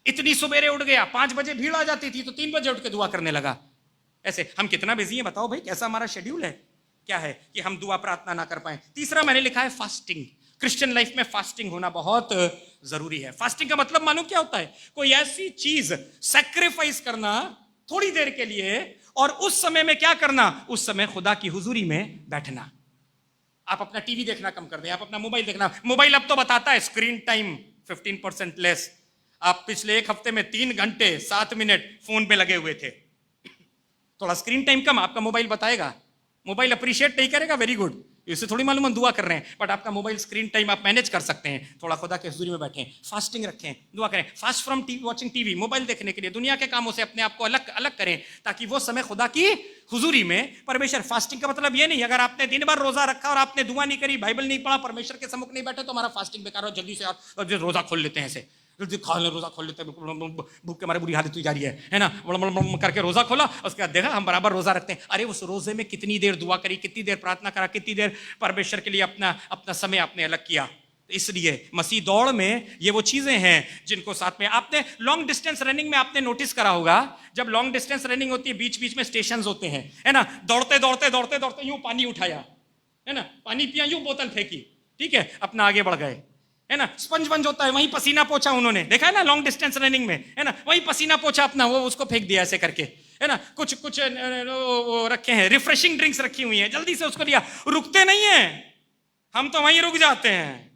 [SPEAKER 1] इतनी सुबेरे उठ गया, 5 बजे भीड़ आ जाती थी तो 3 बजे उठ के दुआ करने लगा। ऐसे हम कितना बिजी हैं बताओ भाई, कैसा हमारा शेड्यूल है? क्या है कि हम दुआ प्रार्थना ना कर पाए। तीसरा मैंने लिखा है फास्टिंग। क्रिश्चियन लाइफ में फास्टिंग होना बहुत जरूरी है। फास्टिंग का मतलब मालूम क्या होता है? कोई ऐसी चीज सैक्रिफाइस करना थोड़ी देर के लिए, और उस समय में क्या करना? उस समय खुदा की हुजूरी में बैठना। आप अपना टीवी देखना कम कर दें, आप अपना मोबाइल देखना। मोबाइल अब तो बताता है स्क्रीन टाइम 15% लेस। आप पिछले 1 हफ्ते में 3 घंटे 7 मिनट फोन पे लगे हुए थे, थोड़ा स्क्रीन टाइम कम, आपका मोबाइल बताएगा। मोबाइल अप्रिशिएट नहीं करेगा, वेरी गुड, इससे थोड़ी मालूम हम दुआ कर रहे हैं, बट आपका मोबाइल स्क्रीन टाइम आप मैनेज कर सकते हैं। थोड़ा खुदा के हुजूरी में बैठें, फास्टिंग रखें, दुआ करें। Fast from watching TV, mobile देखने के लिए, दुनिया के कामों से अपने आप को अलग अलग करें, ताकि वो समय खुदा की हुजूरी में परमेश्वर। फास्टिंग का मतलब ये नहीं अगर आपने दिन भर रोजा रखा और आपने दुआ नहीं करी, बाइबल नहीं पढ़ा, परमेश्वर के सम्मुख नहीं बैठे तो हमारा फास्टिंग बेकार हो। जल्दी से आप रोजा खोल लेते हैं, ऐसे रोजा खोल लेते हैं, भूख के मारे बुरी हालत हुई जा रही है ना, करके रोजा खोला, उसके बाद देखा हम बराबर रोजा रखते हैं। अरे उस रोजे में कितनी देर दुआ करी, कितनी देर प्रार्थना करा, कितनी देर परमेश्वर के लिए अपना समय आपने अलग किया। इसलिए मसीह दौड़ में ये वो चीजें हैं जिनको साथ में आपने लॉन्ग डिस्टेंस रनिंग में आपने नोटिस करा होगा। जब लॉन्ग डिस्टेंस रनिंग होती है, बीच बीच में स्टेशन होते हैं, है ना, दौड़ते दौड़ते दौड़ते दौड़ते यूं पानी उठाया, है ना, पानी पिया, यूं बोतल फेंकी, ठीक है, अपना आगे बढ़ गए, है ना। स्पंज बंज होता है, वहीं पसीना पोछा उन्होंने, देखा है ना लॉन्ग डिस्टेंस रनिंग में, है ना, वहीं पसीना पोछा अपना, वो उसको फेंक दिया ऐसे करके, है ना। कुछ रखे हैं, रिफ्रेशिंग ड्रिंक्स रखी हुई हैं, जल्दी से उसको लिया। रुकते नहीं है, हम तो वहीं रुक जाते हैं।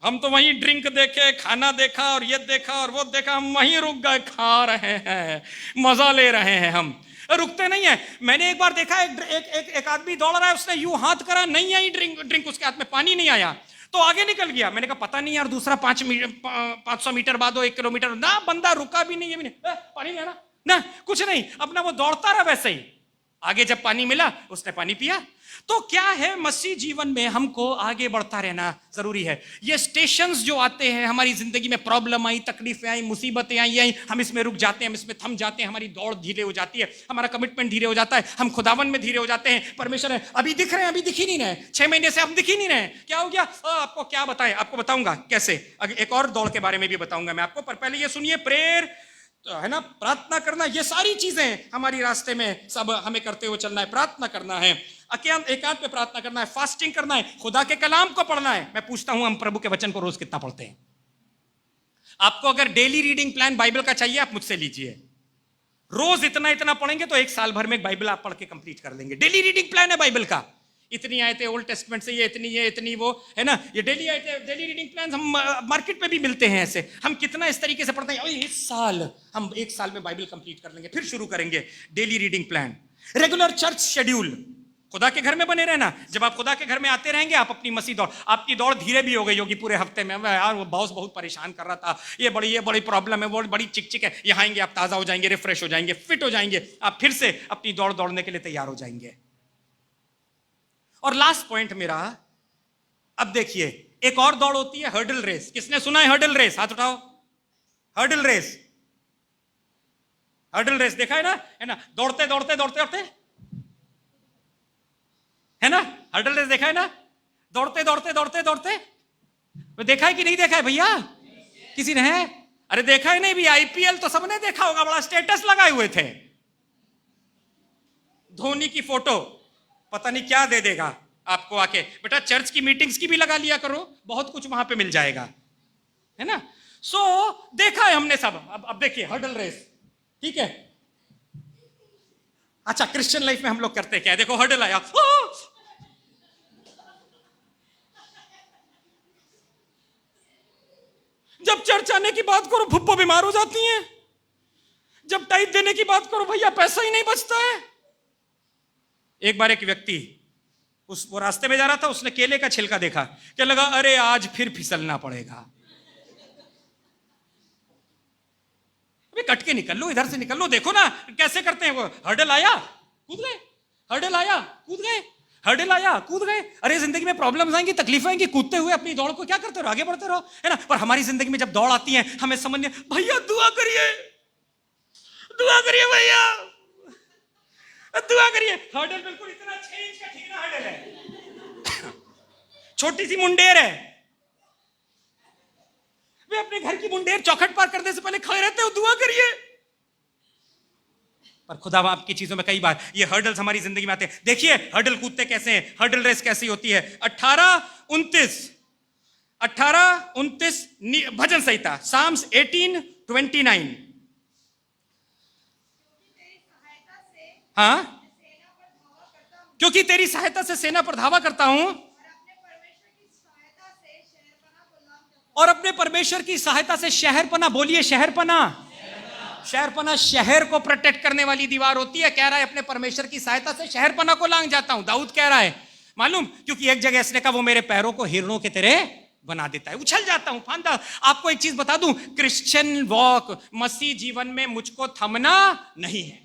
[SPEAKER 1] हम तो वहीं ड्रिंक देखे, खाना देखा और ये देखा और वो देखा, हम वहीं रुक गए, खा रहे हैं, मजा ले रहे हैं, हम रुकते नहीं है। मैंने एक बार देखा एक आदमी दौड़ रहा है, उसने यूं हाथ करा, नहीं आई ड्रिंक उसके हाथ में, पानी नहीं आया तो आगे निकल गया। मैंने कहा पता नहीं यार, दूसरा 500 मीटर बाद 1 किलोमीटर ना, बंदा रुका भी नहीं है, पानी नहीं आना ना, कुछ नहीं, अपना वो दौड़ता रहा वैसे ही। आगे जब पानी मिला उसने पानी पिया। तो क्या है, मसीह जीवन में हमको आगे बढ़ता रहना जरूरी है। ये स्टेशंस जो आते हैं हमारी जिंदगी में, प्रॉब्लम आई, तकलीफें आई, मुसीबतें आई, हम इसमें रुक जाते हैं, हम इसमें थम जाते हैं, हमारी दौड़ धीरे हो जाती है, हमारा कमिटमेंट धीरे हो जाता है, हम खुदावन में धीरे हो जाते हैं। परमेश्वर है अभी दिख रहे हैं, अभी दिख ही नहीं रहे, 6 महीने से हम दिख ही नहीं रहे, क्या हो गया? आपको क्या बताएं, आपको बताऊंगा कैसे, एक और दौड़ के बारे में भी बताऊंगा मैं आपको, पर पहले ये सुनिए, प्रेयर है ना, प्रार्थना करना, ये सारी चीजें हमारी रास्ते में सब हमें करते हुए चलना है। प्रार्थना करना है, एकांत में प्रार्थना करना है, फास्टिंग करना है, खुदा के कलाम को पढ़ना है। मैं पूछता हूं हम प्रभु के वचन को रोज कितना पढ़ते हैं? आपको अगर डेली रीडिंग प्लान बाइबल का चाहिए, आप मुझसे लीजिए। रोज इतना इतना पढ़ेंगे तो एक साल भर में एक बाइबल आप पढ़ के कंप्लीट कर लेंगे। डेली रीडिंग प्लान है बाइबल का। इतनी आयतें ओल्ड टेस्टमेंट से, ये इतनी वो है ना, ये डेली आयतें, डेली रीडिंग प्लान हम मार्केट में भी मिलते हैं ऐसे। हम कितना इस तरीके से पढ़ते हैं, इस साल हम एक साल में बाइबल कंप्लीट कर लेंगे, फिर शुरू करेंगे daily reading plan. Regular church schedule, खुदा के घर में बने रहना। जब आप खुदा के घर में आते रहेंगे, आप अपनी मसीह दौड़, आपकी दौड़ धीरे भी हो गई होगी पूरे हफ्ते में। यार वो बॉस बहुत परेशान कर रहा था, ये बड़ी प्रॉब्लम है, वो बड़ी चिक है। यहाँ आएंगे आप ताजा हो जाएंगे, रिफ्रेश हो जाएंगे, फिट हो जाएंगे, आप फिर से अपनी दौड़ दौड़ने के लिए तैयार हो जाएंगे। और लास्ट पॉइंट मेरा, अब देखिए, एक और दौड़ होती है हर्डल रेस। किसने सुना है हर्डल रेस? हाथ उठाओ। हर्डल रेस, हर्डल रेस देखा है ना, दौड़ते दौड़ते दौड़ते दौड़ते, है ना, हर्डल रेस देखा है ना, दौड़ते दौड़ते दौड़ते दौड़ते। देखा है कि नहीं देखा है भैया? किसी ने है? अरे देखा है नहीं भी, आईपीएल तो सबने देखा होगा, बड़ा स्टेटस लगाए हुए थे। धोनी की फोटो, पता नहीं क्या दे देगा आपको आके। बेटा चर्च की मीटिंग्स की भी लगा लिया करो, बहुत कुछ वहां पे मिल जाएगा, है ना। सो देखा है हमने सब। अब देखिए हर्डल रेस, ठीक है। अच्छा, क्रिश्चियन लाइफ में हम लोग करते क्या है, देखो हर्डल आया, जब चर्च आने की बात करो फुप्पो बीमार हो जाती हैं, जब टाइप देने की बात करो भैया पैसा ही नहीं बचता है। एक बार एक व्यक्ति वो रास्ते में जा रहा था, उसने केले का छिलका देखा, क्या लगा, अरे आज फिर फिसलना पड़ेगा, अबे कट के निकल लो, इधर से निकल लो। देखो ना कैसे करते हैं वो, हर्डल आया कूद गए, हर्डल आया कूद गए, हर्डल आया कूद गए। अरे जिंदगी में प्रॉब्लम्स आएंगी, तकलीफें आएंगी, कूदते हुए अपनी दौड़ को क्या करते रहो, आगे बढ़ते रहो, है ना। पर हमारी जिंदगी में जब दौड़ आती है, हमें समझ नहीं, भैया दुआ करिए, दुआ करिए भैया, दुआ करिए। हर्डल बिल्कुल इतना 6 इंच का ठीक ना हर्डल है, छोटी सी मुंडेर है। वे अपने घर की मुंडेर चौखट पार करने से पहले खड़े रहते हो, दुआ करिए। पर खुदा आपकी चीजों में कई बार ये हर्डल्स हमारी जिंदगी में आते हैं। देखिए हर्डल कूदते कैसे हैं, हर्डल रेस कैसी होती है। 18-29 भजन संहिता, साम्स 18:29। हाँ, क्योंकि तेरी सहायता से सेना पर धावा करता हूं और अपने परमेश्वर की सहायता से शहरपना, बोलिए शहरपना। शहरपना शहर को प्रोटेक्ट करने वाली दीवार होती है। कह रहा है अपने परमेश्वर की सहायता से शहरपना को लांग जाता हूं। दाऊद कह रहा है, मालूम, क्योंकि एक जगह इसने कहा वो मेरे पैरों को हिरणों के तरह बना देता है, उछल जाता हूं, फांदा। आपको एक चीज बता दूं, क्रिश्चियन वॉक, मसीह जीवन में मुझको थमना नहीं है,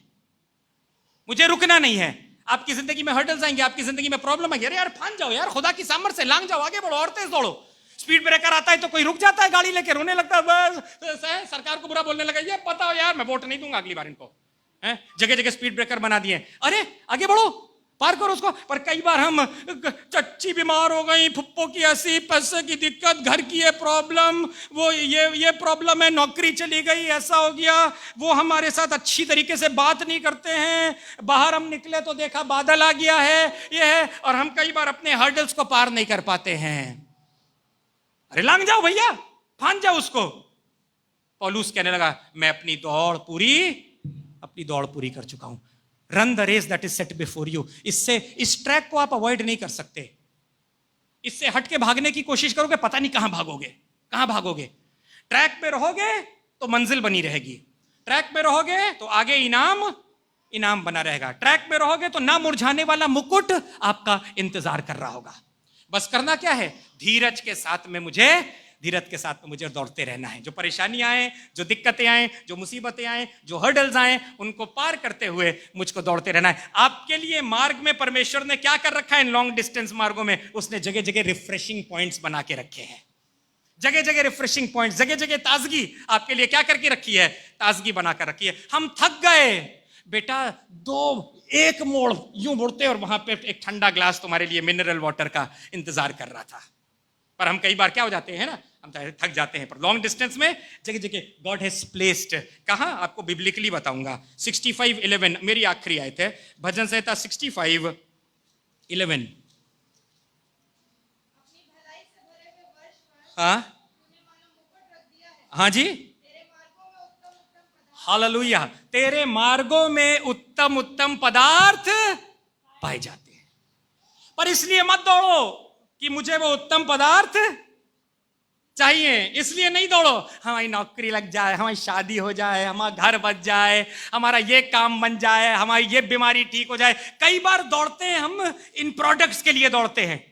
[SPEAKER 1] मुझे रुकना नहीं है। आपकी जिंदगी में हर्डल्स आएंगे, आपकी जिंदगी में प्रॉब्लम आएगी, अरे यार फांद जाओ यार, खुदा की सामर्थ से लांग जाओ, आगे बढ़ो और तेज दौड़ो। स्पीड ब्रेकर आता है तो कोई रुक जाता है गाड़ी लेके, रोने लगता है, बस सरकार को बुरा बोलने लगा, ये पता हो यार मैं वोट नहीं दूंगा अगली बार इनको, जगह जगह स्पीड ब्रेकर बना दिए। अरे आगे बढ़ो, पार करो उसको। पर कई बार हम, चच्ची बीमार हो गई, फुप्पो की ऐसी, पैसे की दिक्कत, घर की ये प्रॉब्लम, वो ये प्रॉब्लम है, नौकरी चली गई, ऐसा हो गया, वो हमारे साथ अच्छी तरीके से बात नहीं करते हैं, बाहर हम निकले तो देखा बादल आ गया है, ये है। और हम कई बार अपने हर्डल्स को पार नहीं कर पाते हैं। अरे लांग जाओ भैया, फांद जाओ उसको। पौलुस कहने लगा, मैं अपनी दौड़ पूरी कर चुका हूं। Run the race that is set before you. इससे, इस ट्रैक को आप अवॉइड नहीं कर सकते। इससे हट के भागने की कोशिश करोगे, पता नहीं कहां भागोगे। ट्रैक पे रहोगे तो मंजिल बनी रहेगी, ट्रैक पे रहोगे तो आगे इनाम बना रहेगा, ट्रैक पे रहोगे तो ना मुरझाने वाला मुकुट आपका इंतजार कर रहा होगा। बस करना क्या है, धीरज के साथ में मुझे दौड़ते रहना है। जो परेशानियां आए, जो दिक्कतें आए, जो मुसीबतें आए, जो हर्डल्स आए, उनको पार करते हुए मुझको दौड़ते रहना है। आपके लिए मार्ग में परमेश्वर ने क्या कर रखा है, इन लॉन्ग डिस्टेंस मार्गों में उसने जगह जगह रिफ्रेशिंग पॉइंट्स बना के रखे हैं। जगह जगह रिफ्रेशिंग पॉइंट्स, जगह जगह ताजगी आपके लिए क्या करके रखी है, ताजगी बनाकर रखी है। हम थक गए बेटा, एक मोड़ यूं मुड़ते और वहां पे एक ठंडा ग्लास तुम्हारे लिए मिनरल वाटर का इंतजार कर रहा था। पर हम कई बार क्या हो जाते हैं ना, हम थक जाते हैं। पर लॉन्ग डिस्टेंस में जगह जगह गॉड हैज प्लेस्ड, कहां आपको बिब्लिकली बताऊंगा। 65:11 मेरी आखिरी आयत है, भजन संहिता 65:11। हाँ, हाँ जी, हालेलुया, तेरे मार्गों में उत्तम उत्तम पदार्थ पाए जाते हैं। पर इसलिए मत दौड़ो कि मुझे वो उत्तम पदार्थ चाहिए, इसलिए नहीं दौड़ो हमारी नौकरी लग जाए, हमारी शादी हो जाए, हमारा घर बच जाए, हमारा ये काम बन जाए, हमारी ये बीमारी ठीक हो जाए। कई बार दौड़ते हैं हम इन प्रोडक्ट्स के लिए दौड़ते हैं।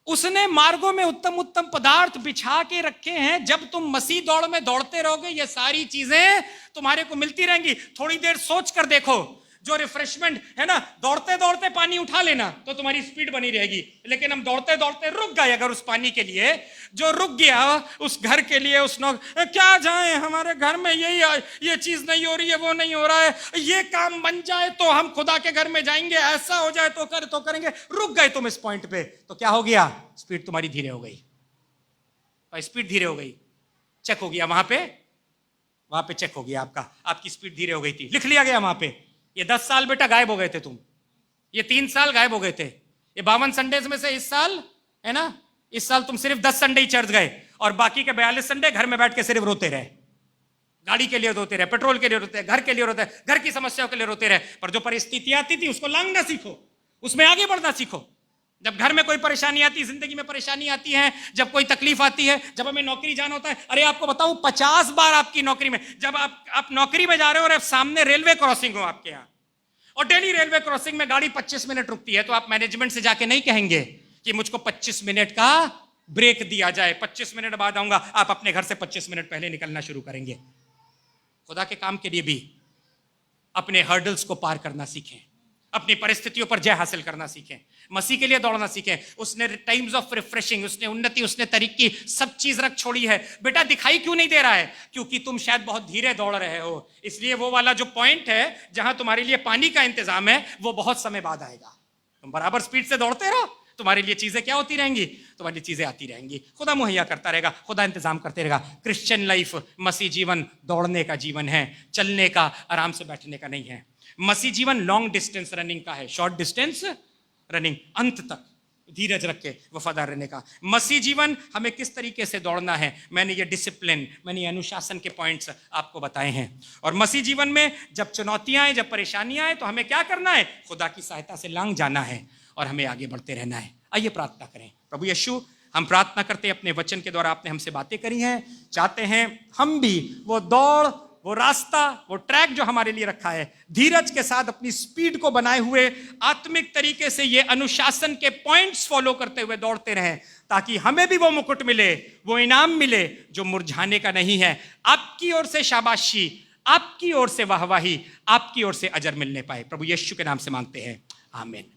[SPEAKER 1] उसने मार्गों में उत्तम उत्तम पदार्थ बिछा के रखे हैं। जब तुम मसीह दौड़ में दौड़ते रहोगे ये सारी चीजें तुम्हारे को मिलती रहेंगी। थोड़ी देर सोच कर देखो, जो रिफ्रेशमेंट है ना, दौड़ते दौड़ते पानी उठा लेना तो तुम्हारी स्पीड बनी रहेगी। लेकिन हम दौड़ते दौड़ते रुक गए अगर उस पानी के लिए, जो रुक गया उस घर के लिए, उस क्या जाए, हमारे घर में ये चीज नहीं हो रही है, वो नहीं हो रहा है, ये काम बन जाए तो हम खुदा के घर में जाएंगे, ऐसा हो जाए तो करेंगे। रुक गए तुम इस पॉइंट पे तो क्या हो गया, स्पीड तुम्हारी धीरे हो गई। स्पीड धीरे हो गई, चेक हो गया वहां पे चेक हो गया आपकी स्पीड धीरे हो गई थी, लिख लिया गया वहां पे। ये 10 साल बेटा गायब हो गए थे तुम, ये 3 साल गायब हो गए थे। ये 52 संडेज में से इस साल है ना, इस साल तुम सिर्फ 10 संडे ही चर्च गए और बाकी के 42 संडे घर में बैठ के सिर्फ रोते रहे। गाड़ी के लिए रोते रहे, पेट्रोल के लिए रोते रहे, घर के लिए रोते रहे, घर की समस्याओं के लिए रोते रहे। पर जो परिस्थितियां आती थी उसको लांघना सीखो, उसमें आगे बढ़ना सीखो। जब घर में कोई परेशानी आती है, जिंदगी में परेशानी आती है, जब कोई तकलीफ आती है, जब हमें नौकरी जाना होता है, अरे आपको बताऊं 50 बार आपकी नौकरी में, जब आप नौकरी में जा रहे हो और सामने रेलवे क्रॉसिंग हो आपके यहाँ, और डेली रेलवे क्रॉसिंग में गाड़ी 25 मिनट रुकती है, तो आप मैनेजमेंट से जाके नहीं कहेंगे कि मुझको 25 मिनट का ब्रेक दिया जाए, 25 मिनट बाद आऊंगा। आप अपने घर से 25 मिनट पहले निकलना शुरू करेंगे। खुदा के काम के लिए भी अपने हर्डल्स को पार करना सीखें, अपनी परिस्थितियों पर जय हासिल करना सीखें, मसीह के लिए दौड़ना सीखें। उसने टाइम्स ऑफ रिफ्रेशिंग, उसने उन्नति, उसने तरीके, सब चीज रख छोड़ी है। बेटा दिखाई क्यों नहीं दे रहा है? क्योंकि तुम शायद बहुत धीरे दौड़ रहे हो। इसलिए वो वाला जो पॉइंट है जहां तुम्हारे लिए पानी का इंतजाम है, वो बहुत समय बाद आएगा। तुम बराबर स्पीड से दौड़ते रहो, तुम्हारे लिए चीजें क्या होती रहेंगी, तुम्हारे लिए चीजें आती रहेंगी। खुदा मुहैया करता रहेगा, खुदा इंतजाम करते रहेगा। क्रिश्चियन लाइफ, मसीह जीवन दौड़ने का जीवन है, चलने का, आराम से बैठने का नहीं है। मसीह जीवन लॉन्ग डिस्टेंस रनिंग का है, शॉर्ट डिस्टेंस रनिंग, अंत तक धीरज रख के वफादार रहने का। मसीह जीवन हमें किस तरीके से दौड़ना है, मैंने ये डिसिप्लिन, मैंने ये अनुशासन के पॉइंट्स आपको बताए हैं। और मसीह जीवन में जब चुनौतियां आए, जब परेशानियां आए, तो हमें क्या करना है? खुदा की सहायता से लांघ जाना है और हमें आगे बढ़ते रहना है। आइए प्रार्थना करें। प्रभु यीशु, हम प्रार्थना करते हैं, अपने वचन के द्वारा आपने हमसे बातें करी हैं, चाहते हैं हम भी वो दौड़, वो रास्ता, वो ट्रैक जो हमारे लिए रखा है, धीरज के साथ अपनी स्पीड को बनाए हुए आत्मिक तरीके से ये अनुशासन के पॉइंट्स फॉलो करते हुए दौड़ते रहें, ताकि हमें भी वो मुकुट मिले, वो इनाम मिले जो मुरझाने का नहीं है। आपकी ओर से शाबाशी, आपकी ओर से वाहवाही, आपकी ओर से अजर मिलने पाए। प्रभु यीशु के नाम से मांगते हैं, आमीन।